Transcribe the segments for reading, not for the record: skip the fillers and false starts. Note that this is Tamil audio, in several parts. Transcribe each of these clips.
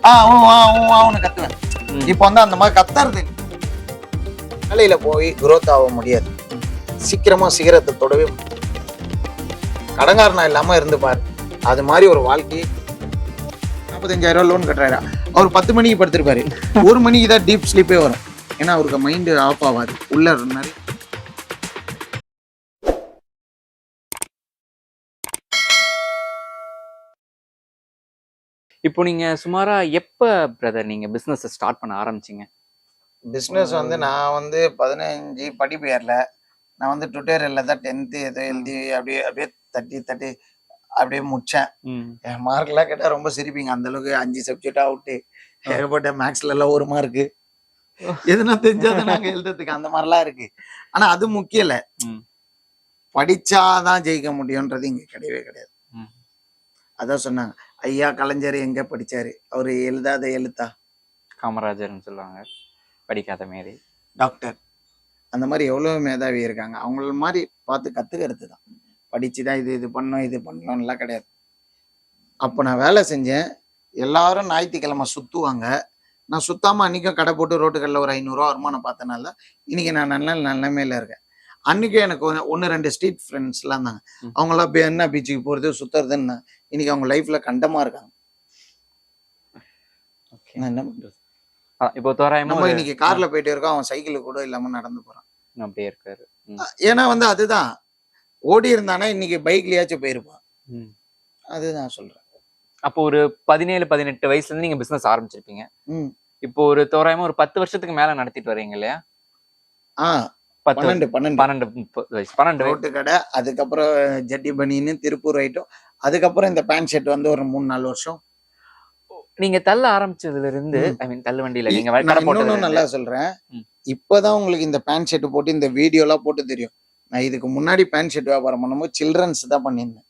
அவனு கத்துவேன். இப்ப வந்து அந்த மாதிரி கத்துறது வேலையில போய் குரோத் ஆக முடியாது. சீக்கிரமா சிகரத்தை தொடவே கடங்காரனா இல்லாம இருந்து பாரு. அது மாதிரி ஒரு வாழ்க்கை. 45,000 லோன் கட்டுறாரு. அவர் 10 மணிக்கு படுத்திருப்பாரு. 1 மணிக்கு தான் டீப் ஸ்லீப்பே வரும். ஏன்னா அவருக்கு மைண்ட் ஆஃப் ஆகாது. உள்ள நிறைய இப்போ நீங்க சுமாரா எப்ப பிரதர் நீங்க பிசினஸ் ஸ்டார்ட் பண்ண ஆரம்பிச்சீங்க? பிஸ்னஸ் வந்து நான் வந்து 15 படிப்பு ஏறல. நான் வந்து டுட்டோரியல்ல தான் 10th ஏதோ எழுதி அப்படியே அப்படியே தட்டி அப்படியே முடிச்சேன். என் மார்க்லாம் கேட்டால் ரொம்ப சிரிப்பீங்க. அந்த அளவுக்கு 5 சப்ஜெக்ட் அவுட்டு. ஏகப்பட்ட மேக்ஸ்ல எல்லாம் 1 மார்க்கு. எதுனா தெரிஞ்சாதான் நாங்க எழுதுறதுக்கு அந்த மாதிரிலாம் இருக்கு. ஆனா அது முக்கியம் இல்ல. படிச்சாதான் ஜெயிக்க முடியும்ன்றது இங்க கிடையவே கிடையாது. அதான் சொன்னாங்க, ஐயா கலைஞர் எங்க படிச்சாரு? அவரு எழுதாத எழுத்தா? காமராஜர்னு சொல்லுவாங்க, படிக்காத மேதை. டாக்டர் அந்த மாதிரி எவ்வளவு மேதாவி இருக்காங்க. அவங்கள மாதிரி பார்த்து கத்துக்கிறது தான். படிச்சுதான் இது பண்ணோம் இது பண்ணோம்லாம் கிடையாது. அப்போ நான் வேலை செஞ்சேன். எல்லாரும் ஞாயிற்றுக்கிழமை சுத்துவாங்க. நான் சுத்தாம அன்னைக்கும் கடை போட்டு ரோட்டுகளில் ஒரு 500 ரூபா வருமானம் பார்த்தனால இன்னைக்கு நான் நல்ல நிலைமையில இருக்கேன். அன்னைக்கும் எனக்கு 1-2 ஸ்ட்ரீட் ஃப்ரெண்ட்ஸ்லாம் இருந்தாங்க. அவங்களாம் என்ன பீச்சுக்கு போறது சுத்துறதுன்னு இன்னைக்கு அவங்க லைஃப்ல கண்டமா இருக்காங்க. என்ன பண்றது? இப்போ தோராயமா நம்ம இன்னைக்கு கார்ல போயிட்டு இருக்கோம், அவன் சைக்கிள் கூட இல்லாம நடந்து போறான். அப்படியே இருக்காரு. ஏன்னா வந்து அதுதான் ஓடி இருந்தானா இன்னைக்கு பைக்லயாச்சும் போயிருப்பான். அதுதான் சொல்றேன். அப்போ ஒரு 17-18 வயசுல இருந்து நீங்க பிசினஸ் ஆரம்பிச்சிருப்பீங்க. இப்போ ஒரு தோராயமா ஒரு 10 வருஷத்துக்கு மேல நடத்திட்டு வரீங்க இல்லையா? 12 ரோட்டு கடை, அதுக்கப்புறம் ஜட்டி பனின்னு திருப்பூர் ஐட்டம், அதுக்கப்புறம் இந்த பேண்ட் ஷர்ட் வந்து ஒரு 3-4 வருஷம். நீங்க தள்ள ஆரம்பிச்சதுல இருந்து ஐ மீன் தள்ளு வண்டியில நீங்க இன்னொன்னு நல்லா சொல்றேன். இப்பதான் உங்களுக்கு இந்த பேண்ட் ஷர்ட் போட்டு இந்த வீடியோ எல்லாம் போட்டு தெரியும். நான் இதுக்கு முன்னாடி பேண்ட் ஷர்ட் வியாபாரம் பண்ணும்போது சில்ட்ரன்ஸ் தான் பண்ணியிருந்தேன்.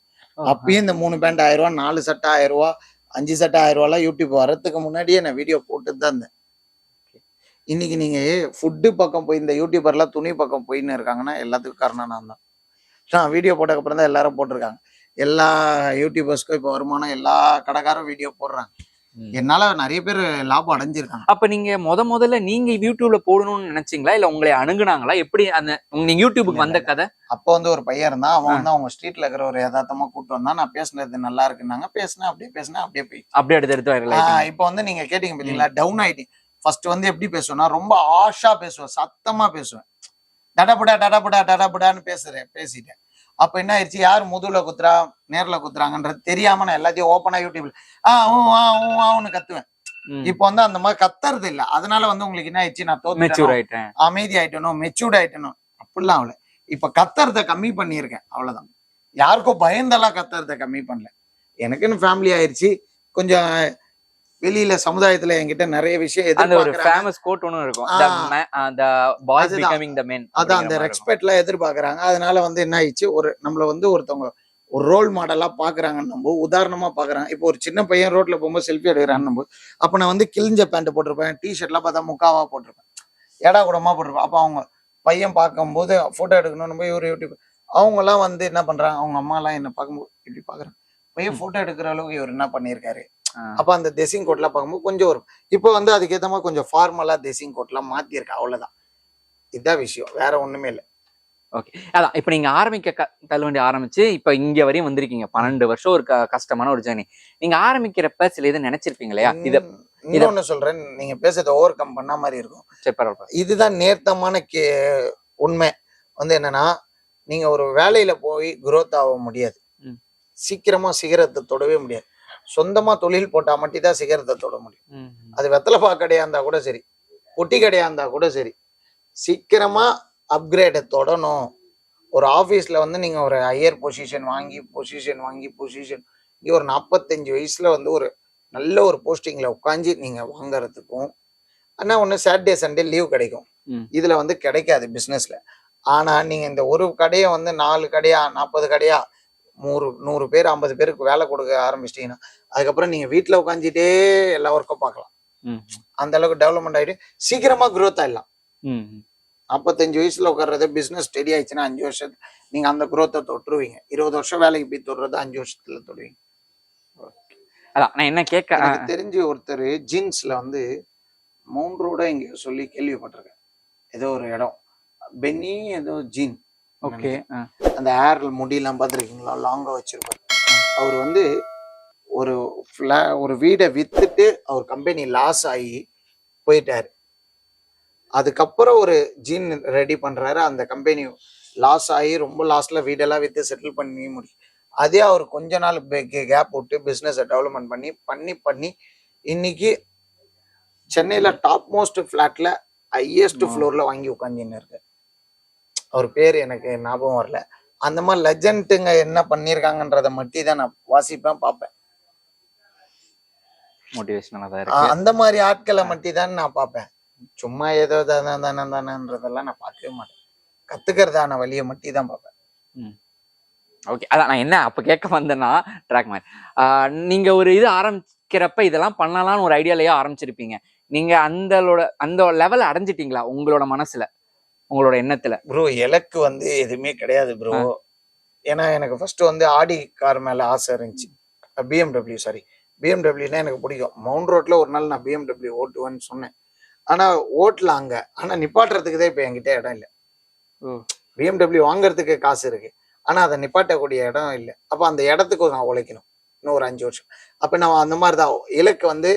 அப்பயும் இந்த 3 பேண்ட் 1000 ரூபா, 4 சட்டை 1000 ரூபா, 5 சட்டை 1000 ரூபாலாம் யூடியூப் வரதுக்கு முன்னாடியே நான் வீடியோ போட்டுட்டு தான் இருந்தேன். இன்னைக்கு நீங்க ஃபுட்டு பக்கம் போய் இந்த யூடியூபர்லாம் துணி பக்கம் போயின்னு இருக்காங்கன்னா எல்லாத்துக்கும் காரணம் நான் தான். நான் வீடியோ போட்டதுக்கு அப்புறம் தான் எல்லாரும் போட்டிருக்காங்க. எல்லா யூடியூபர்ஸ்க்கும் இப்போ வருமானம், எல்லா கடைக்காரும் வீடியோ போடுறாங்க. என்னால நிறைய பேர் லாபம் அடைஞ்சிருக்காங்க. அப்ப நீங்க முதல்ல நீங்க யூடியூப்ல போடணும்னு நினைச்சீங்களா, இல்ல உங்களை அணுகுனாங்களா? எப்படி அந்த நீங்க யூடியூபுக்கு வந்த கதை? அப்போ வந்து ஒரு பையன் இருந்தான். அவன் வந்து அவங்க ஸ்ட்ரீட்ல இருக்கிற ஒரு யதார்த்தமா கூட்டு வந்தான். நான் பேசுனது நல்லா இருக்குன்னாங்க. பேசினேன் அப்படியே போய் அப்படியே எடுத்து இப்போ வந்து நீங்க கேட்டீங்க பாத்தீங்களா, டவுன் ஆயிட்டீங்க. ஃபர்ஸ்ட் வந்து எப்படி பேசுவேன்னா ரொம்ப ஆஷா பேசுவேன், சத்தமா பேசுவேன். டடபுடான்னு பேசிட்டேன். அப்ப என்ன ஆயிடுச்சு, யார் முதுகுல குத்துறா நேர்ல குத்துறாங்கன்றது தெரியாம நான் எல்லாத்தையும் ஓப்பனா யூடியூப்ல அவனு கத்துவேன். இப்ப வந்து அந்த மாதிரி கத்துறது இல்ல. அதனால வந்து உங்களுக்கு என்ன ஆயிடுச்சு, நான் தோத்து அமைதி ஆயிட்டனும், மெச்சூர்ட் ஆயிட்டனும் அப்படிலாம் அவளை இப்ப கத்துறத கம்மி பண்ணியிருக்கேன். அவ்வளவுதான். யாருக்கும் பயந்தெல்லாம் கத்துறத கம்மி பண்ணல. எனக்குன்னு ஃபேமிலி ஆயிடுச்சு. கொஞ்சம் வெளியில சமுதாயத்துல என்கிட்ட நிறைய விஷயம் அந்த ரெஸ்பெக்ட்லாம் எதிர்பார்க்கறாங்க. அதனால வந்து என்ன ஆயிடுச்சு, நம்மள வந்து ஒருத்தவங்க ஒரு ரோல் மாடலா பாக்குறாங்கன்னு நம்ம உதாரணமா பாக்குறாங்க. இப்போ ஒரு சின்ன பையன் ரோட்ல போகும்போது செல்ஃபி எடுக்கிறான்னு போது அப்ப நான் வந்து கிழிஞ்ச பேண்ட் போட்டிருப்பேன், டிஷர்ட்லாம் பார்த்தா முக்காவா போட்டிருப்பேன், ஏடா கூடமா போட்டிருப்பேன். அப்ப அவங்க பையன் பார்க்கும்போது போட்டோ எடுக்கணும்னு போய் ஒரு யூடியூப் அவங்க எல்லாம் வந்து என்ன பண்றாங்க, அவங்க அம்மா எல்லாம் என்ன பார்க்கும்போது இப்படி பாக்குறாங்க, பையன் போட்டோ எடுக்கிற அளவுக்கு இவர் என்ன பண்ணியிருக்காரு. அப்ப அந்த டெசிங் கோட்லாம் பார்க்கும்போது கொஞ்சம் வரும். இப்போ வந்து அதுக்கேற்ற மாதிரி கொஞ்சம் ஃபார்மலா டெசிங் கோட்லாம் மாத்திருக்கு. அவ்வளவுதான். இதுதான் விஷயம், வேற ஒண்ணுமே இல்லை. ஓகே, அதான் இப்ப நீங்க தள்ளுவண்டி ஆரம்பிச்சு இப்ப இங்க வரையும் வந்திருக்கீங்க. 12 வருஷம் ஒரு கஷ்டமான ஒரு ஜேர்னி. நீங்க ஆரம்பிக்கிறப்ப சில இதை நினைச்சிருப்பீங்க இல்லையா? இன்னொன்னு சொல்றேன், நீங்க பேசுறத ஓவர் கம் பண்ண மாதிரி இருக்கும். இதுதான் நேர்த்தமான உண்மை. வந்து என்னன்னா, நீங்க ஒரு வேலையில போய் குரோத் ஆக முடியாது. சீக்கிரமா சிகரத்தை தொடவே முடியாது. சொந்தமா தொழில் போட்டா மட்டும்தான் சிகரத்தை தொட முடியும். அது வெத்தலை பாக்கு கடையா இருந்தா கூட சரி, பொட்டி கடையா இருந்தா கூட சரி, சீக்கிரமா அப்கிரேடை தொடணும். ஒரு ஆபீஸ்ல வந்து நீங்க ஒரு ஹையர் பொசிஷன் வாங்கி இங்க ஒரு 45 வயசுல வந்து ஒரு நல்ல ஒரு போஸ்டிங்ல உட்காந்து நீங்க வாங்கறதுக்கும், ஆனா ஒண்ணு சாட்டர்டே சண்டே லீவ் கிடைக்கும். இதுல வந்து கிடைக்காது பிசினஸ்ல. ஆனா நீங்க இந்த ஒரு கடையை வந்து 4 கடையா 40 கடையா 100 பேர் 50 பேருக்கு வேலை கொடுக்க ஆரம்பிச்சிட்டீங்கன்னா அதுக்கப்புறம் நீங்க வீட்டுல உட்காந்துட்டே எல்லா ஒர்க்கும் பார்க்கலாம். அந்த அளவுக்கு டெவலப்மெண்ட் ஆயிட்டு சீக்கிரமா குரோத் ஆயிடலாம். 45 வயசுல உட்கார்றது பிசினஸ் ஸ்டெடி ஆயிடுச்சுன்னா 5 வருஷத்துல நீங்க அந்த குரோத்தை தொட்டுருவீங்க. 20 வருஷம் வேலைக்கு போய் தொடுறது 5 வருஷத்துல தொடுவீங்க. அதான் நான் என்ன கேட்க எனக்கு தெரிஞ்சு ஒருத்தர் ஜீன்ஸ்ல வந்து மவுண்ட் ரோட இங்க சொல்லி கேள்விப்பட்டிருக்கேன். ஏதோ ஒரு இடம் பென்னி ஏதோ ஜீன். ஓகே. அந்த ஏர் முடியெல்லாம் பார்த்துருக்கீங்களா, லாங்கா வச்சிருப்பாரு. அவர் வந்து ஒரு வீடை வித்துட்டு அவர் கம்பெனி லாஸ் ஆகி போயிட்டாரு. அதுக்கப்புறம் ஒரு ஜீன் ரெடி பண்றாரு. அந்த கம்பெனி லாஸ் ஆகி ரொம்ப லாஸ்ட்ல வீடெல்லாம் வித்து செட்டில் பண்ணி முடியும். அதே அவர் கொஞ்ச நாள் கேப் விட்டு பிசினஸ் டெவலப்மெண்ட் பண்ணி பண்ணி இன்னைக்கு சென்னையில டாப் மோஸ்ட் பிளாட்ல ஹையஸ்ட் ஃப்ளோர்ல வாங்கி உட்காந்துன்னு இருக்கு. அவர் பேர் எனக்கு ஞாபகம் வரல. அந்த மாதிரி லெஜெண்டுங்க என்ன பண்ணிருக்காங்கன்றத மட்டும் தான் நான் வாசிப்பேன், பார்ப்பேன். மோட்டிவேஷனலா தான் இருக்கு. அந்த மாதிரி ஆட்களை மட்டும் தான் நான் பார்ப்பேன். சும்மா ஏதோ தானன்றதெல்லாம் நான் பார்க்கவே மாட்டேன். கத்துக்கிறதான வழியை மட்டும் தான் பார்ப்பேன். ஓகே. அதான் நான் என்ன அப்ப கேட்க வந்தேன்னா ட்ராக் மாதிரி நீங்க ஒரு இது ஆரம்பிக்கிறப்ப இதெல்லாம் பண்ணலாம்னு ஒரு ஐடியாலயே ஆரம்பிச்சிருப்பீங்க. நீங்க அந்த லெவல் அடைஞ்சிட்டீங்களா உங்களோட மனசுல, உங்களோட எண்ணத்துல? ப்ரோ எனக்கு வந்து எதுவுமே கிடையாது ப்ரோ. ஏன்னா எனக்கு ஃபர்ஸ்ட் வந்து ஆடி கார் மேல ஆசை இருந்துச்சு. பிஎம்டபிள்யூனா எனக்கு பிடிக்கும். மவுண்ட் ரோட்ல ஒரு நாள் நான் பிஎம்டபிள்யூ ஓட்டுவேன்னு சொன்னேன். ஆனா ஓட்டல அங்க. ஆனா நிப்பாட்டுறதுக்கு தான் இப்ப என்கிட்ட இடம் இல்லை. பிஎம்டபிள்யூ வாங்குறதுக்கு காசு இருக்கு, ஆனா அதை நிப்பாட்டக்கூடிய இடம் இல்லை. அப்ப அந்த இடத்துக்கு நான் உழைக்கணும் இன்னும் ஒரு 5 வருஷம். அப்ப நான் அந்த மாதிரிதான் இலக்கு வந்து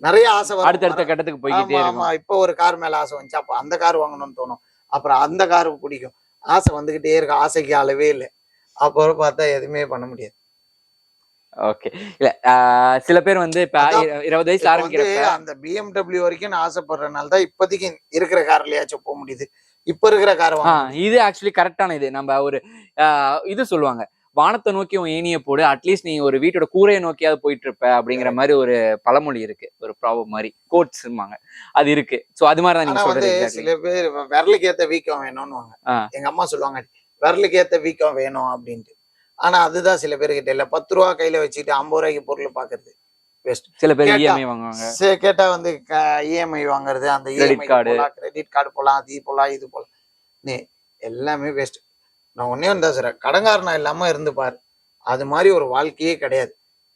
நிறைய ஆசை வரும். அடுத்தடுத்த கட்டத்துக்கு போய்கிட்டே இருக்கும். ஆமா, இப்போ ஒரு கார் மேல ஆசை வந்துச்சு, அப்ப அந்த கார் வாங்கணும்னு தோணும். அப்புறம் அந்த காரு பிடிக்கும், ஆசை வந்துகிட்டே இருக்கு. ஆசைக்கு அளவே இல்லை. அப்புறம் பார்த்தா எதுவுமே பண்ண முடியாது. ஓகே. இல்ல சில பேர் வந்து இப்ப 20 வயசுல ஆரம்பிக்கிறப்ப அந்த பிஎம்டபிள்யூ வரைக்கும் நான் ஆசைப்படுறதுனால தான் இப்போதைக்கு இருக்கிற கார்லயாச்சும் போக முடியுது. இப்ப இருக்கிற கார் இது ஆக்சுவலி கரெக்டான இது. நம்ம ஒரு இது சொல்லுவாங்க, வானத்தை நோக்கி உன் ஏனிய போடு, அட்லீஸ்ட் நீ ஒரு வீட்டோட கூரையை நோக்கியாவது போயிட்டு இருப்ப அப்படிங்கிற மாதிரி ஒரு பழமொழி இருக்கு, ஒரு ப்ராபம் மாதிரி கோட்ஸ்மாங்க, அது இருக்கு. சோ அது மாதிரி தான் நீங்க சொல்றது. சில பேர் விரலுக்கு ஏத்த வீக்கம் வேணும்னு எங்க அம்மா சொல்லுவாங்க, விரலுக்கு ஏத்த வீக்கம் வேணும் அப்படின்ட்டு. ஆனா அதுதான் சில பேர்கிட்ட இல்ல. 10 ரூபா கையில வச்சுட்டு 50 ரூபாய்க்கு பொருள் பாக்குறது பெஸ்ட். சில பேர் இஎம்ஐ வாங்குவாங்க. கேட்டா வந்து இஎம்ஐ வாங்குறது, அந்த கிரெடிட் கார்டு போலாம், அது போலாம், இது போலாம், எல்லாமே வேஸ்ட். நான் ஒன்னே வந்தா சார், கடங்காரனா இல்லாம இருந்து பாரு, அது மாதிரி ஒரு வாழ்க்கையே கிடையாது.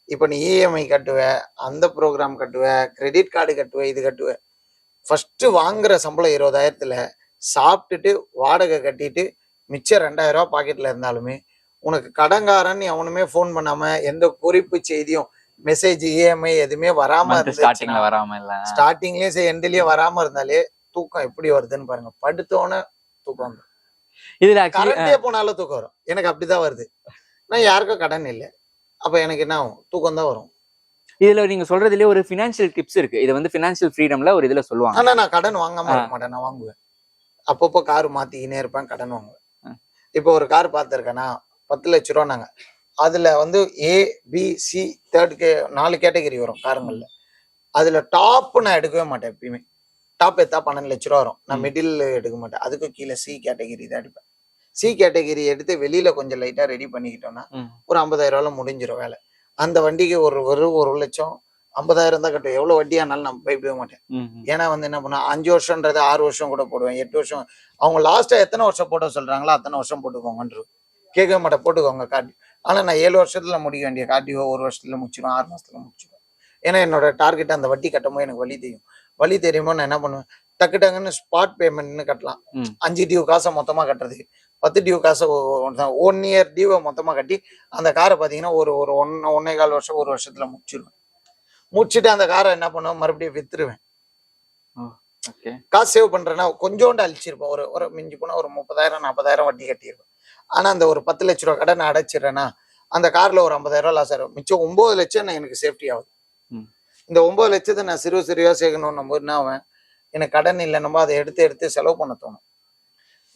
இப்ப நீ இஎம்ஐ கட்டுவ, அந்த ப்ரோக்ராம் கட்டுவ, கிரெடிட் கார்டு கட்டுவ, இது கட்டுவ. ஃபர்ஸ்ட் வாங்குற சம்பளம் 20,000த்துல சாப்பிட்டுட்டு வாடகை கட்டிட்டு மிச்சம் 2,000 ரூபாய் பாக்கெட்ல இருந்தாலுமே உனக்கு கடங்காரன் எவனுமே போன் பண்ணாம எந்த குறிப்பு செய்தியும் மெசேஜ் இஎம்ஐ எதுவுமே வராம ஸ்டார்டிங்லயே எண்ட்லயே வராம இருந்தாலே தூக்கம் எப்படி வருதுன்னு பாருங்க. படுத்தோன்னு தூக்கம் வந்துடும். இதுல கரண்டே போனாலும் தூக்கம் வரும். எனக்கு அப்படிதான் வருது. நான் யாருக்கும் கடன் இல்லை, அப்ப எனக்கு என்ன ஆகும், தூக்கம் தான் வரும். இதுல நீங்க சொல்றதுலயே ஒரு பினான்சியல் டிப்ஸ் இருக்கு. இது வந்து பினான்சியல் ஃப்ரீடம்ல ஒரு இதுல சொல்லுவாங்க. ஆனா நான் கடன் வாங்காம இருக்க மாட்டேன், நான் வாங்குவேன். அப்பப்போ கார் மாத்திக்கினே இருப்பேன், கடன் வாங்குவேன். இப்போ ஒரு கார் பார்த்துருக்கேன்னா 10 லட்ச ரூபா நாங்க, அதுல வந்து ABC 4 கேட்டகரி வரும் காருங்கள்ல. அதுல டாப் நான் எடுக்கவே மாட்டேன். எப்பயுமே டாப் எடுத்தா 12 லட்ச ரூபா வரும். நான் மிடில் எடுக்க மாட்டேன். அதுக்கு கீழே சி கேட்டகரி தான் எடுப்பேன். சி கேட்டகரி எடுத்து வெளியில கொஞ்சம் லைட்டா ரெடி பண்ணிக்கிட்டோம்னா ஒரு 50,000 ரூபாய் முடிஞ்சிடும் வேலை. அந்த வண்டிக்கு ஒரு 1 லட்சம் 50,000 தான் கட்டுவேன். எவ்வளவு வட்டியா இருந்தாலும் நான் பயப்படவே மாட்டேன். ஏன்னா வந்து என்ன பண்ணா 5 வருஷம்ன்றது 6 வருஷம் கூட போடுவேன், 8 வருஷம். அவங்க லாஸ்டா எத்தனை வருஷம் போட சொல்றாங்களோ அத்தனை வருஷம் போட்டுக்கோங்கன்று கேட்கவே மாட்டேன். போட்டுக்கோங்க கார்டியோ. ஆனா நான் 7 வருஷத்துல முடிக்க வேண்டிய கார்டியோ 1 வருஷத்துல முடிச்சிடும், 6 மாசத்துல முடிச்சிடும். ஏன்னா என்னோட டார்கெட் அந்த வட்டி கட்டும்போது எனக்கு வழி தெரியும். வழி தெரியுமோ நான் என்ன பண்ணுவேன், டக்குன்னு ஸ்பாட் பேமெண்ட்னு கட்டலாம். 5 டியூ காசை மொத்தமா கட்டுறது, 10 டியூ காசை 1 இயர் டியூவை மொத்தமா கட்டி அந்த காரை பாத்தீங்கன்னா ஒரு 1.25 வருஷம் 1 வருஷத்துல முடிச்சிருவேன். முடிச்சுட்டு அந்த காரை என்ன பண்ணுவேன், மறுபடியும் வித்துருவேன். காசு சேவ் பண்றேன்னா கொஞ்சோண்டு அழிச்சிருப்பேன். ஒரு மிஞ்சி போனா ஒரு 30,000 40,000 வட்டி கட்டியிருப்பேன். ஆனா அந்த ஒரு 10 லட்ச ரூபா கடனை அடைச்சிடறேன்னா அந்த கார்ல ஒரு 50,000 ரூபாய் லாஸ் ஆகும். மிச்சம் 9 லட்சம் எனக்கு சேஃப்டி ஆகுது. இந்த 9 லட்சத்தை நான் சிறுவா சேர்க்கணும் போது என்ன ஆகும், எனக்கு கடன் இல்லைன்னு அதை எடுத்து செலவு பண்ண தோணும்.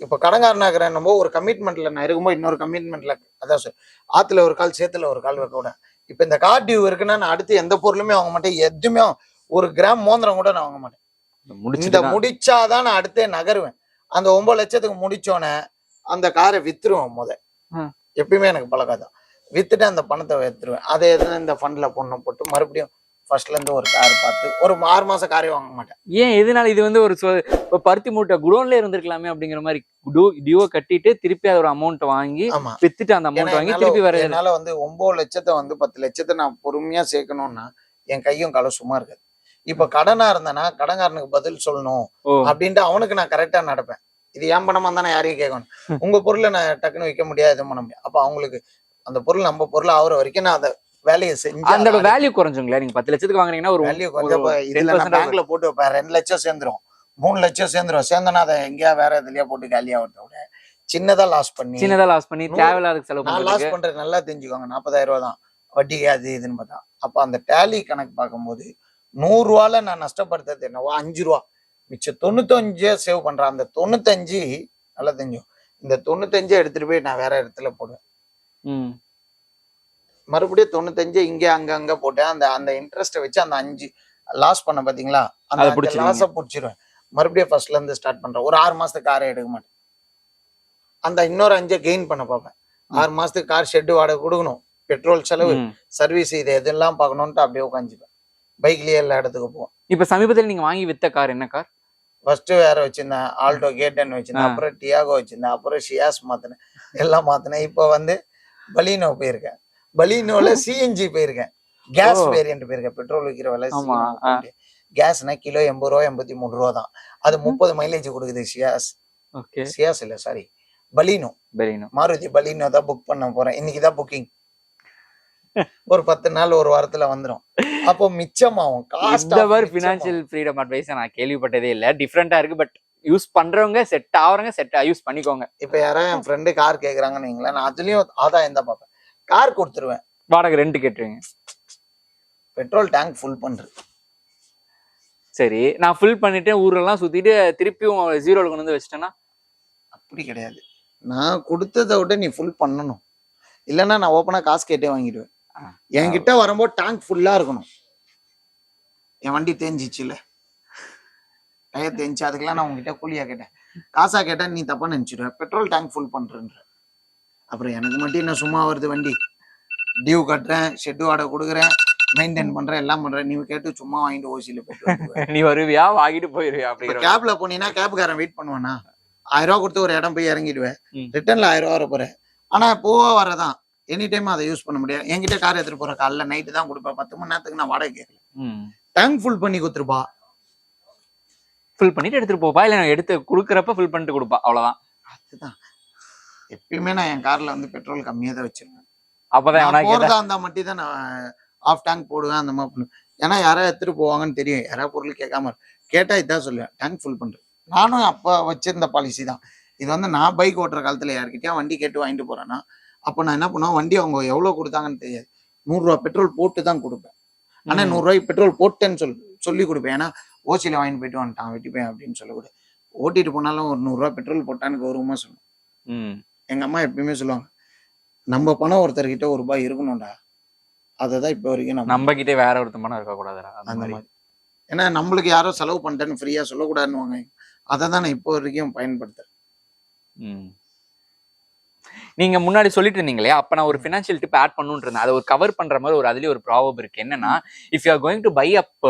இப்ப கடன்காரனாகிறேன் ஒரு கமிட்மெண்ட்ல நான் இருக்கும்போது இன்னொரு கமிட்மெண்ட்ல, அதான் ஆத்துல ஒரு கால் சேத்துல ஒரு கால் வைக்க கூட. இப்ப இந்த கார் டியூ இருக்குன்னா நான் அடுத்து எந்த பொருளுமே வாங்க மாட்டேன். எதுவுமே 1 கிராம் மோதிரம் கூட நான் வாங்க மாட்டேன். இந்த முடிச்சாதான் நான் அடுத்தே நகருவேன். அந்த 9 லட்சத்துக்கு முடிச்சோன்னே அந்த காரை வித்துருவேன். எப்பயுமே எனக்கு பழக்காதான். வித்துட்டு அந்த பணத்தை வித்துருவேன். அதை எதுவும் இந்த ஃபண்ட்ல போட்டு மறுபடியும் ஃபர்ஸ்ட்ல இருந்து ஒரு கார் பார்த்து ஒரு 6 மாசம் காரே வாங்க மாட்டேன். ஏன் எதனால இது வந்து ஒரு இப்ப பருத்தி மூட்டை குடோன்ல இருந்திருக்கலாமே அப்படிங்கிற மாதிரி டியூ கட்டிட்டு திருப்பி அது ஒரு அமௌண்ட் வாங்கி ஆமா, வித்துட்டு அந்த அமௌண்ட் வாங்கி திருப்பி வர என்னால வந்து 9 லட்சத்தை வந்து 10 லட்சத்தை நான் பொறுமையா சேர்க்கணும்னா என் கையும் காலம் சும்மா இருக்காது. இப்ப கடனா இருந்தேன்னா கடன்காரனுக்கு பதில் சொல்லணும் அப்படின்ட்டு அவனுக்கு நான் கரெக்டா நடப்பேன். இது ஏன் பணமா இருந்தா நான் யாரையும் கேட்கணும். உங்க பொருளை நான் டக்குன்னு விற்க முடியாது, எதுவும் பண்ண முடியாது. அப்ப அவங்களுக்கு அந்த பொருள் நம்ம பொருள் ஆகுற வரைக்கும் நான் அதை வேலையை செஞ்சு அந்த வேல்யூ குறைஞ்சுங்களா? நீங்க 10 லட்சத்துக்கு வாங்குறீங்கன்னா ஒரு வேல்யூ கொஞ்சம் இதுல நான் பேங்க்ல போட்டு வைப்பேன். 2 லட்சம் சேர்ந்துரும், 3 லட்சம் சேர்ந்துரும். சேர்ந்தனா அதை எங்கேயா வேற இதுலயா போட்டு காலியா விட சின்னதா லாஸ் பண்ணி தேவையில்லாத செலவு நான் லாஸ் பண்றது நல்லா தெரிஞ்சுக்கோங்க. 40,000 ரூபாய் தான் வட்டிக்கு அது இதுன்னு பார்த்தா. அப்ப அந்த டேலி கணக்கு பார்க்கும்போது 100 ரூபால நான் நஷ்டப்படுத்துறது என்னவோ 5 ரூபா, மிச்சம் 95 சேவ் பண்றேன். அந்த 95 நல்லா தெரிஞ்சும். இந்த 95 எடுத்துட்டு போய் நான் வேற இடத்துல போடுவேன். மறுபடியும் 95 இங்க அங்க போட்டேன். அந்த இன்ட்ரெஸ்ட்டை வச்சு அந்த 5 லாஸ் பண்ண பாத்தீங்களா, அந்த லாஸை பிடிச்சிருவேன். மறுபடியும் ஃபர்ஸ்ட்ல இருந்து ஸ்டார்ட் பண்றேன். ஒரு 6 மாசத்துக்கு காரை எடுக்க மாட்டேன். அந்த இன்னொரு 5 கெயின் பண்ண பார்ப்பேன். 6 மாசத்துக்கு கார் ஷெட் வாடகை கொடுக்கணும், பெட்ரோல் செலவு, சர்வீஸ், இது எதெல்லாம் பார்க்கணும்ட்டு அப்படியே உட்காந்துப்பேன். பைக்லயே எல்லா இடத்துக்கு போவோம். இப்ப சமீபத்தில் நீங்க வாங்கி வித்த கார் என்ன கார்? ஃபர்ஸ்ட் வேற வச்சிருந்தேன், ஆல்டோ கேட்டன் வச்சிருந்தேன், அப்புறம் டியாகோ வச்சிருந்தேன், அப்புறம் ஷியாஸ் மாத்தினேன், எல்லாம் மாத்தினேன். இப்போ வந்து பலீனோ போயிருக்கேன். பலீனோல சிஎன்ஜி போயிருக்கேன், கேஸ் வேரியன்ட் போயிருக்கேன். பெட்ரோல் விற்கிற விலை கேஸ்னா கிலோ 80 ரூபா 83 ரூபா தான். அது 30 மைலேஜ் கொடுக்குது. சியாஸ் இல்ல சாரி பலீனோ, மாருதி பலீனோ தான் புக் பண்ண போறேன். இன்னைக்குதான் புக்கிங். ஒரு 10 நாள் ஒரு வாரத்துல வந்துடும். அப்போ மிச்சமாகும் காஸ்ட். இந்த மாதிரி ஃபினான்ஷியல் ஃப்ரீடம் அட்வைஸ் நான் கேள்விப்பட்டதே இல்ல. டிஃபரெண்டா இருக்கு. பட் யூஸ் பண்றவங்க செட் ஆவறவங்க யூஸ் பண்ணிக்கோங்க. இப்ப யாராவது என் ஃப்ரெண்டு கார் கேக்குறாங்கன்னு வைங்களேன், நான் அதுலயும் ஆதாயம் தான் பார்ப்பேன். கார் கொடுத்துருவேன், வாடகை ரெண்ட் கேட்டுருவீங்க, பெட்ரோல் டேங்க் ஃபுல் பண்றது. சரி, நான் ஃபுல் பண்ணிட்டு ஊரெல்லாம் சுத்திட்டு திருப்பியும் ஜீரோல கொண்டு வந்து வச்சிட்டேன்னா? அப்படி கிடையாது. நான் கொடுத்ததை விட நீ ஃபுல் பண்ணணும். இல்லைன்னா நான் ஓப்பனா காசு கேட்டே வாங்கிடுவேன். என்கிட்ட வரும்போது டேங்க் ஃபுல்லா இருக்கணும். என் வண்டி தேஞ்சிச்சு இல்ல, டயர் தேஞ்சிச்சு, அதுக்கெல்லாம் நான் உங்ககிட்ட கூலியா கேட்டேன். காசா கேட்டா நீ தப்பா நினைச்சிடுவேன். பெட்ரோல் டேங்க் ஃபுல் பண்றேன்ற அப்புறம் எனக்கு மட்டும் என்ன சும்மா வருது வண்டி? டியூ கட்டுறேன், ஷெட் வாடகை கொடுக்குறேன், மெயின்டைன் பண்றேன், எல்லாம் பண்றேன். நீ கேட்டு சும்மா வாங்கிட்டு ஓசியில போயிட்டு நீ வருவியா வாங்கிட்டு போயிருவியா? அப்படி கேப்ல போனீங்கன்னா கேப்காரன் வெயிட் பண்ணுவானா? 1000 ரூபா கொடுத்து ஒரு இடம் போய் இறங்கிடுவேன், ரிட்டர்ன்ல 1000 ரூபா வர போறேன். ஆனா போவா வரதான், எனி டைம் அதை யூஸ் பண்ண முடியாது. என்கிட்ட கார் எடுத்துட்டு போற காலைல நைட்டு தான் கொடுப்பேன். 10 மணி நேரத்துக்கு நான் வாடகை கேட்கல. டேங்க் ஃபுல் பண்ணி கொடுத்துருப்பா, ஃபுல் பண்ணிட்டு எடுத்துட்டு போப்பா. இல்ல நான் எடுத்து கொடுக்குறப்ப ஃபுல் பண்ணிட்டு கொடுப்பா, அவ்வளவுதான். அதுதான் எப்பயுமே நான் என் கார்ல வந்து பெட்ரோல் கம்மியா தான் வச்சிருக்கேன். அப்பதான் போறதா இருந்தா மட்டும் தான் நான் ஆஃப் டேங்க் போடுவேன், அந்த மாதிரி பண்ணுவேன். ஏன்னா யாராவது எடுத்துட்டு போவாங்கன்னு தெரியும். யாராவது பொருள் கேட்காம கேட்டா இதான் சொல்லுவேன், டேங்க் ஃபுல் பண்றேன். நானும் அப்ப வச்சிருந்த பாலிசி தான் இது. வந்து நான் பைக் ஓட்டுற காலத்துல யார்கிட்டயா வண்டி கேட்டு வாங்கிட்டு போறேன்னா, அப்ப நான் என்ன பண்ணுவேன், வண்டி அவங்க எவ்வளவு கொடுத்தாங்கன்னு தெரியாது, 100 ரூபா பெட்ரோல் போட்டு தான் கொடுப்பேன். ஆனா 100 ரூபாய்க்கு பெட்ரோல் போட்டேன்னு சொல்லி கொடுப்பேன். ஏன்னா ஓசியில வாங்கிட்டு போயிட்டு வந்துட்டான் வெட்டிப்பேன் அப்படின்னு சொல்லக்கூட. ஓட்டிட்டு போனாலும் ஒரு 100 ரூபா பெட்ரோல் போட்டான்னு கௌரவமா சொல்லுவேன். எங்க அம்மா எப்பயுமே சொல்லுவாங்க, நம்ம பணம் ஒருத்தர்கிட்ட ₹1 இருக்கணும்டா. அததான் இப்ப வரைக்கும் நம்ம கிட்டே வேற ஒருத்தர் பணம் இருக்க கூடாதுடா அந்த மாதிரி. ஏன்னா நம்மளுக்கு யாரோ செலவு பண்ணிட்டேன்னு ஃப்ரீயா சொல்லக்கூடாதுன்னு அதை தான் நான் இப்போ வரைக்கும் பயன்படுத்துறேன். நீங்க முன்னாடி சொல்லிட்டு இருந்தீங்களே, அப்ப நான் ஒரு ஃபினான்ஷியல் டிப் ஆட் பண்ணுன்னு இருந்தேன். அதை ஒரு கவர் பண்ற மாதிரி ஒரு அதுலயே ஒரு ப்ராபப் இருக்கு. என்னன்னா, if you are going to buy up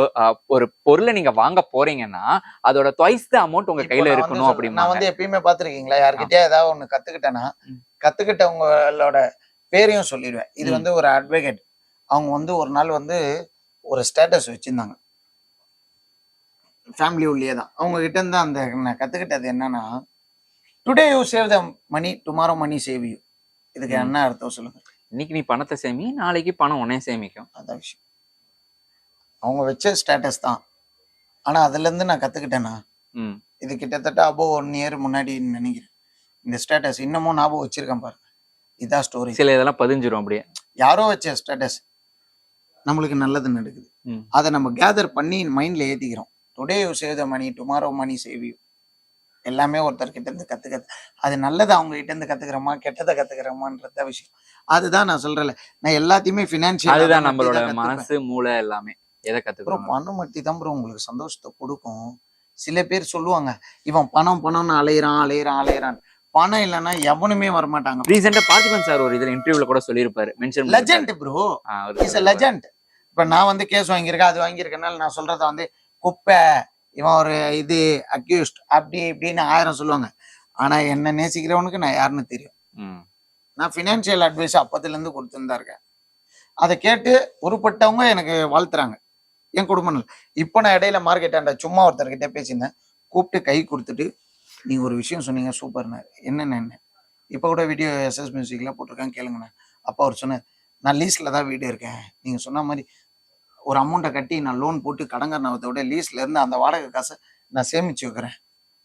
ஒரு பொருளை நீங்க வாங்க போறீங்கன்னா அதோட ட்வைஸ் த அமௌண்ட் உங்க கையில இருக்கணும் அப்படின்னு. நான் வந்து எப்பயுமே பாத்துருக்கீங்களா, யார்கிட்டயா ஏதாவது ஒண்ணு கத்துக்கிட்டேன்னா கத்துக்கிட்டவங்களோட பேரையும் சொல்லிடுவேன். இது வந்து ஒரு அட்வொகேட், அவங்க வந்து ஒரு நாள் வந்து ஒரு ஸ்டேட்டஸ் வச்சிருந்தாங்க ஃபேமிலி உள்ளே தான். அவங்க கிட்ட இருந்து அந்த நான் கத்துக்கிட்டது என்னன்னா, today you save the money, tomorrow money save you. இதுக்கு என்ன அர்த்தம் சொல்லுங்க? இன்னைக்கு நீ பணத்தை சேமி, நாளைக்கு பணம் உடனே சேமிக்கும். அதான் விஷயம். அவங்க வச்ச ஸ்டேட்டஸ் தான். ஆனா அதுல இருந்து நான் கத்துக்கிட்டேன்னா, இது கிட்டத்தட்ட அபோவ் 1 இயர் முன்னாடி நினைக்கிறேன். இந்த ஸ்டேட்டஸ் இன்னமும் ஞாபகம் வச்சிருக்கேன் பாருங்க. இதான் ஸ்டோரி. சில இதெல்லாம் பதிஞ்சிரும் அப்படியே. யாரோ வச்ச ஸ்டேட்டஸ் நம்மளுக்கு நல்லது நடக்குது, அதை நம்ம கேதர் பண்ணி மைண்ட்ல ஏத்திக்கிறோம். Today you save the money, tomorrow money save you. எல்லாமே ஒருத்தர் கிட்ட இருந்து கத்துக்கிறது. அது நல்லது அவங்க கிட்ட இருந்து கத்துக்கிறோமா கெட்டதை கத்துக்கிறோமான்றத விஷயம். அதுதான் நான் சொல்றேன், நான் எல்லாத்தையுமே ஃபினான்ஷியல், அதுதான் நம்மளோட மனசு மூளை எல்லாமே எதை கத்துக்கிறோம். பணம் மட்டும் தான் ப்ரோ உங்களுக்கு சந்தோஷத்தை கொடுக்கும். சில பேர் சொல்லுவாங்க, இவன் பணம்னு அலையிறான். பணம் இல்லைன்னா எவனுமே வரமாட்டாங்க. ரீசெண்டா பார்த்திபன் சார் ஒரு இதுல இன்டர்வியூல கூட சொல்லியிருப்பாரு, mention legend bro, is a legend. இப்ப நான் வந்து கேஸ் வாங்கியிருக்கேன், அது வாங்கியிருக்கனால நான் சொல்றத வந்து குப்பை, இவன் ஒரு இது அக்யூஸ்ட் அப்படி இப்படின்னு 1000 சொல்லுவாங்க. ஆனா என்ன நேசிக்கிறவனுக்கு நான் யாருன்னு தெரியும். நான் ஃபினான்ஷியல் அட்வைஸ் அப்பத்துல இருந்து கொடுத்துன்னு தான் இருக்கேன். அதை கேட்டு உருப்பட்டவங்க எனக்கு வாழ்த்துறாங்க, என் குடும்பம். இப்போ நான் இடையில மார்க்கெட்டாண்ட சும்மா ஒருத்தர்கிட்ட பேசியிருந்தேன், கூப்பிட்டு கை கொடுத்துட்டு நீங்க ஒரு விஷயம் சொன்னீங்க சூப்பர்னாரு. என்னென்ன இப்போ கூட வீடியோ SS மியூசிக்ல போட்டிருக்கேன் கேளுங்கண்ணே. அப்போ அவர் சொன்னார், நான் லீஸ்ல தான் வீடு இருக்கேன், நீங்க சொன்ன மாதிரி ஒரு அமௌண்ட்டை கட்டி நான் லோன் போட்டு கடங்காரனத்தை விட லீஸ்ல இருந்து அந்த வாடகை காசை நான் சேமிச்சு வைக்கிறேன்.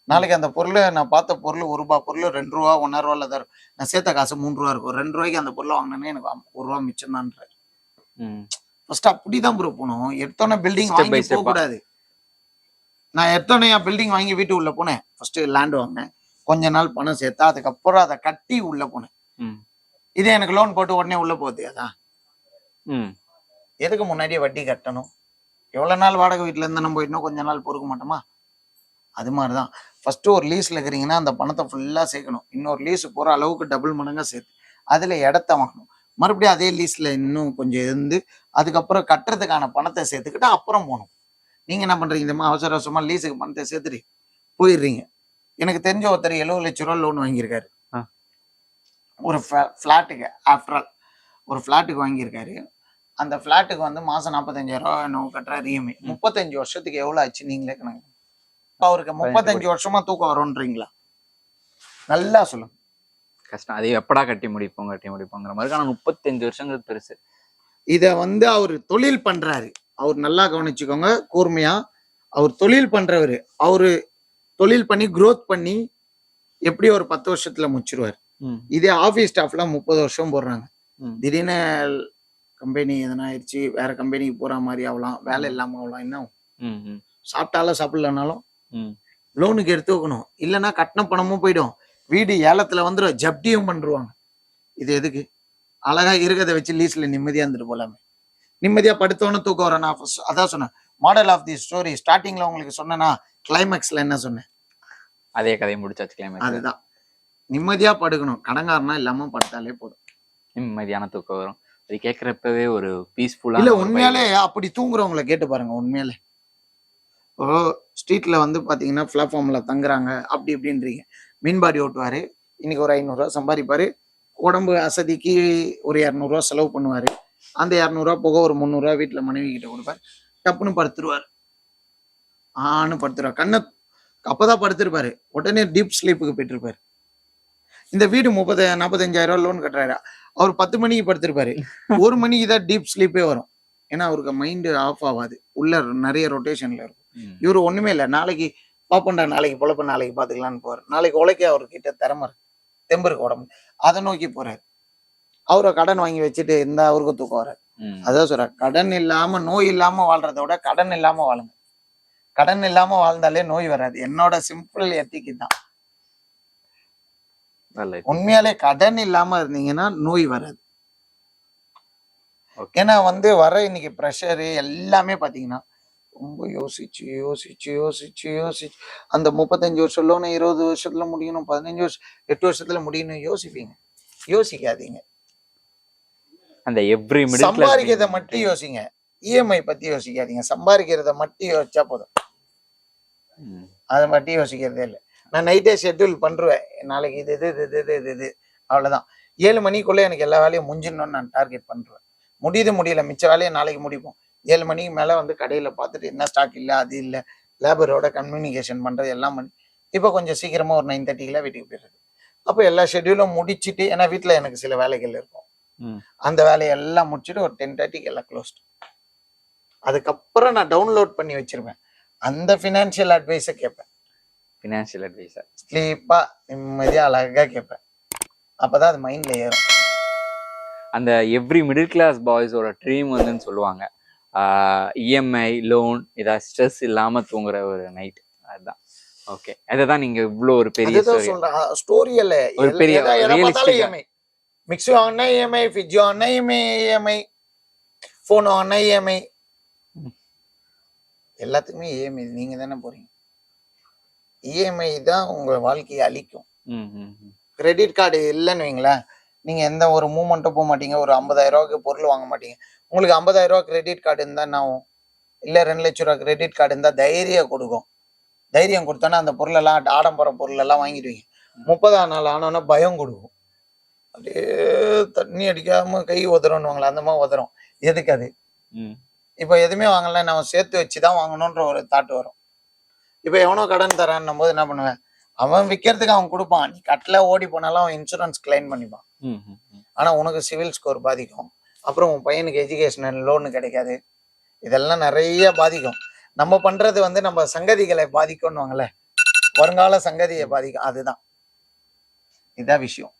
நாளைக்கு அந்த பொருளை நான் பார்த்த பொருள் ₹1 பொருள் ₹2 ₹1.5 தான் இருக்கும். நான் சேர்த்த காசு ₹3 இருக்கும். ₹2 அந்த பொருளை வாங்கினேன்னா எனக்கு ₹1 மிச்சம் தான்றாரு. ஃபர்ஸ்ட் அப்படிதான் ப்ரோ போகணும். எடுத்தோன்னே பில்டிங் வாங்கி போக கூடாது. நான் எடுத்தோன்னே பில்டிங் வாங்கி வீட்டு உள்ள போனேன். ஃபர்ஸ்ட் லேண்ட் வாங்கினேன், கொஞ்ச நாள் பணம் சேர்த்தா, அதுக்கப்புறம் அதை கட்டி உள்ள போனேன். இதே எனக்கு லோன் போட்டு உடனே உள்ள போகுது, அதான் எதுக்கு முன்னாடியே வட்டி கட்டணும்? எவ்வளவு நாள் வாடகை வீட்டுல இருந்து நம்ம போயிட்டோம், கொஞ்ச நாள் பொறுக்க மாட்டோமா? அது மாதிரிதான் ஃபர்ஸ்ட் ஒரு லீஸ்ல இருக்கிறீங்கன்னா அந்த பணத்தை ஃபுல்லா சேர்க்கணும். இன்னொரு லீஸ் போற அளவுக்கு டபுள் மடங்கா சேர்த்து அதுல இடத்த வாங்கணும். மறுபடியும் அதே லீஸ்ல இன்னும் கொஞ்சம் இருந்து அதுக்கப்புறம் கட்டுறதுக்கான பணத்தை சேர்த்துக்கிட்டு அப்புறம் போகணும். நீங்க என்ன பண்றீங்க, அவசர அவசரமா லீஸுக்கு பணத்தை சேர்த்துட்டு போயிடுறீங்க. எனக்கு தெரிஞ்ச ஒருத்தர் ₹70 லட்சம் லோன் வாங்கியிருக்காரு ஒரு ஃபிளாட்டுக்கு. ஆஃப்டர் ஆல் ஒரு ஃபிளாட்டுக்கு வாங்கியிருக்காரு. அந்த ஃபிளாட்டுக்கு வந்து மாசம் 45,000 என்னவோ கட்டுறாரு இஎம்ஐ. 35 வருஷத்துக்கு எவ்வளவு ஆச்சு நீங்களே கணக்கு. அவருக்கு 35 வருஷமா தூக்கம் வரும்ன்றீங்களா? நல்லா சொல்லுங்க. கஷ்டம். அது எப்படா கட்டி முடிப்போங்கிற மாதிரி. ஆனா 35 வருஷங்கிறது பெருசு. இத வந்து அவர் தொழில் பண்றாரு. அவர் நல்லா கவனிச்சுக்கோங்க கூர்மையா. அவர் தொழில் பண்றவரு. அவரு தொழில் பண்ணி growth பண்ணி எப்படி ஒரு 10 வருஷத்துல முடிச்சிருவாரு. இதே ஆபீஸ் ஸ்டாஃப்ல 30 வருஷம் போடுறாங்க. திடீர்னு கம்பெனி எதனா ஆயிடுச்சு, வேற கம்பெனிக்கு போற மாதிரி ஆகலாம், வேலை இல்லாம ஆகலாம். என்ன சாப்பிட்டாலும் சாப்பிடலனாலும் லோனுக்கு எடுத்து வைக்கணும். இல்லைன்னா கட்டின பணமும் போயிடும், வீடு ஏலத்துல வந்துடும், ஜப்டியும் பண்ணிருவாங்க. இது எதுக்கு? அழகா இருக்கிறத வச்சு லீஸ்ல நிம்மதியா இருந்துட்டு போலாமே. நிம்மதியா படுத்தோன்னு தூக்கம் வர. நான் அதான் சொன்னேன், மாடல் ஆஃப் தி ஸ்டோரி ஸ்டார்டிங்ல உங்களுக்கு சொன்னேன்னா கிளைமேக்ஸ்ல என்ன சொன்னேன்? அதே கதையை முடிச்சாச்சு கிளைமேக்ஸ். அதுதான், நிம்மதியா படுக்கணும், கடங்காரனா இல்லாம படுத்தாலே போதும், நிம்மதியான தூக்கம் வரும். அது கேட்கறப்பவே ஒரு பீஸ்ஃபுல்லா. இல்ல உண்மையாலே அப்படி தூங்குறவங்களை கேட்டு பாருங்க. உண்மையாலே இப்போ ஸ்ட்ரீட்ல வந்து பாத்தீங்கன்னா பிளாட்ஃபார்ம்ல தங்குறாங்க அப்படி இப்படின்றீங்க. மீன்பாடி ஓட்டுவாரு, இன்னைக்கு ஒரு ₹500 சம்பாதிப்பாரு, உடம்பு அசதிக்கு ஒரு ₹200 செலவு பண்ணுவாரு. அந்த ₹200 போக ஒரு ₹300 வீட்டுல மனைவி கிட்ட கொடுப்பாரு, டப்புன்னு படுத்துருவாரு. படுத்துருவாரு. கண்ணை அப்பதான் படுத்திருப்பாரு, உடனே டீப் ஸ்லீப்புக்கு போயிட்டு இருப்பாரு. இந்த வீடு 45,000 லோன் கட்டுறாரு, அவர் 10 மணிக்கு படுத்திருப்பாரு, 1 மணிக்கு தான் டீப் ஸ்லீப்பே வரும். ஏன்னா அவருக்கு மைண்டு ஆஃப் ஆகாது, உள்ள நிறைய ரொட்டேஷன்ல இருக்கும். இவரு ஒண்ணுமே இல்லை, நாளைக்கு பாப்பண்டா, நாளைக்கு பொழப்ப நாளைக்கு பாத்துக்கலான்னு போறாரு. நாளைக்கு உழைக்க அவர்கிட்ட திறமை இருக்கு, தெம்பு இருக்கு, உடம்பு அதை நோக்கி போறாரு. அவரை கடன் வாங்கி வச்சுட்டு இருந்தா அவருக்கு தூக்கம் வராது. அதான் சொல்ற, கடன் இல்லாம நோய் இல்லாம வாழ்றத விட கடன் இல்லாம வாழுங்க. கடன் இல்லாம வாழ்ந்தாலே நோய் வராது. என்னோட சிம்பிள் எத்திக்கு தான். உண்மையாலே கடன் இல்லாம இருந்தீங்கன்னா நோய் வராது. ஏன்னா வந்து வர இன்னைக்கு ப்ரெஷரு எல்லாமே பாத்தீங்கன்னா ரொம்ப யோசிச்சு யோசிச்சு யோசிச்சு யோசிச்சு அந்த 35 வருஷம் லோனை 20 வருஷத்துல முடியணும், 15 வருஷம் 8 வருஷத்துல முடியணும் யோசிப்பீங்க. யோசிக்காதீங்க. அந்த எவ்ரி மிடில் கிளாஸ் சம்பாதிக்கிறத மட்டும் யோசிங்க, இஎம்ஐ பத்தி யோசிக்காதீங்க. சம்பாதிக்கிறத மட்டும் யோசிச்சா போதும், அதை மட்டும் யோசிக்கிறதே இல்லை. நான் நைட்டே ஷெட்யூல் பண்ணுவேன், நாளைக்கு இது இது இது இது இது இது அவ்வளோதான். 7 மணிக்குள்ளே எனக்கு எல்லா வேலையும் முடிஞ்சிடணும்னு நான் டார்கெட் பண்ணுறேன். முடியல மிச்ச வேலையை நாளைக்கு முடிப்போம். 7 மணிக்கு மேலே வந்து கடையில் பார்த்துட்டு என்ன ஸ்டாக் இல்லை, அது இல்லை, லேபரோட கம்யூனிகேஷன் பண்ணுறது எல்லாம் பண்ணி இப்போ கொஞ்சம் சீக்கிரமாக ஒரு 9:30 வீட்டுக்கு போயிடுறது. அப்போ எல்லா ஷெட்யூலும் முடிச்சுட்டு, ஏன்னா வீட்டில் எனக்கு சில வேலைகள் இருக்கும், அந்த வேலையெல்லாம் முடிச்சுட்டு ஒரு 10:30 எல்லாம் க்ளோஸ்ட். அதுக்கப்புறம் நான் டவுன்லோட் பண்ணி வச்சிருவேன் அந்த ஃபினான்ஷியல் அட்வைஸை கேட்பேன். ஃபினான்ஷியல் அட்வைஸர் ஸ்லீப்பா நிம்மதியா அழகா கேட்பேன். அப்பதான் அது மைண்ட்ல ஏறும். அந்த எவ்ரி மிடில் கிளாஸ் பாய்ஸோட ட்ரீம் வந்துன்னு சொல்லுவாங்க, இஎம்ஐ லோன் ஏதாவது ஸ்ட்ரெஸ் இல்லாம தூங்குற ஒரு நைட். அதுதான். ஓகே, அதுதான் நீங்க இவ்வளோ ஒரு பெரிய ஸ்டோரி இல்ல, ஒரு பெரிய இஎம்ஐ, மிக்ஸி வாங்கினா இஎம்ஐ, ஃப்ரிட்ஜ் வாங்கினா இஎம்ஐ, போன் வாங்கினா இஎம்ஐ, எல்லாத்துக்குமே இஎம்ஐ. நீங்க தானே போறீங்க. இஎம்ஐ தான் உங்க வாழ்க்கையை அழிக்கும். கிரெடிட் கார்டு இல்லைன்னு வைங்களேன், நீங்க எந்த ஒரு மூவ்மெண்ட்டும் போக மாட்டீங்க, ஒரு 50,000 ரூபாய்க்கு பொருள் வாங்க மாட்டீங்க, உங்களுக்கு 50,000 ரூபா கிரெடிட் கார்டு இருந்தா என்ன ஆகும்? இல்ல 2 லட்சம் ரூபா கிரெடிட் கார்டு இருந்தா தைரியம் கொடுக்கும். தைரியம் கொடுத்தோன்னா அந்த பொருளெல்லாம் ஆடம்பர பொருள் எல்லாம் வாங்கிடுவீங்க. 30ஆம் நாள் ஆனோன்னா பயம் கொடுக்கும். அப்படியே தண்ணி அடிக்காம கை உதறணுவாங்களே அந்த மாதிரி உதறும். எதுக்கு அது? இப்போ எதுவுமே வாங்கல, நம்ம சேர்த்து வச்சுதான் வாங்கணுன்ற ஒரு தாட் வரும். இப்போ எவனோ கடன் தரான்னும் போது என்ன பண்ணுவேன், அவன் விற்கிறதுக்கு அவன் கொடுப்பான், நீ கட்டல ஓடி போனாலும் அவன் இன்சூரன்ஸ் கிளைம் பண்ணிப்பான். ஆனா உனக்கு சிவில் ஸ்கோர் பாதிக்கும், அப்புறம் உன் பையனுக்கு எஜுகேஷனல் லோனு கிடைக்காது, இதெல்லாம் நிறைய பாதிக்கும். நம்ம பண்றது வந்து நம்ம சங்கதிகளை பாதிக்கும்னுவாங்கல்ல, வருங்கால சங்கதியை பாதிக்கும். அதுதான் இதான் விஷயம்.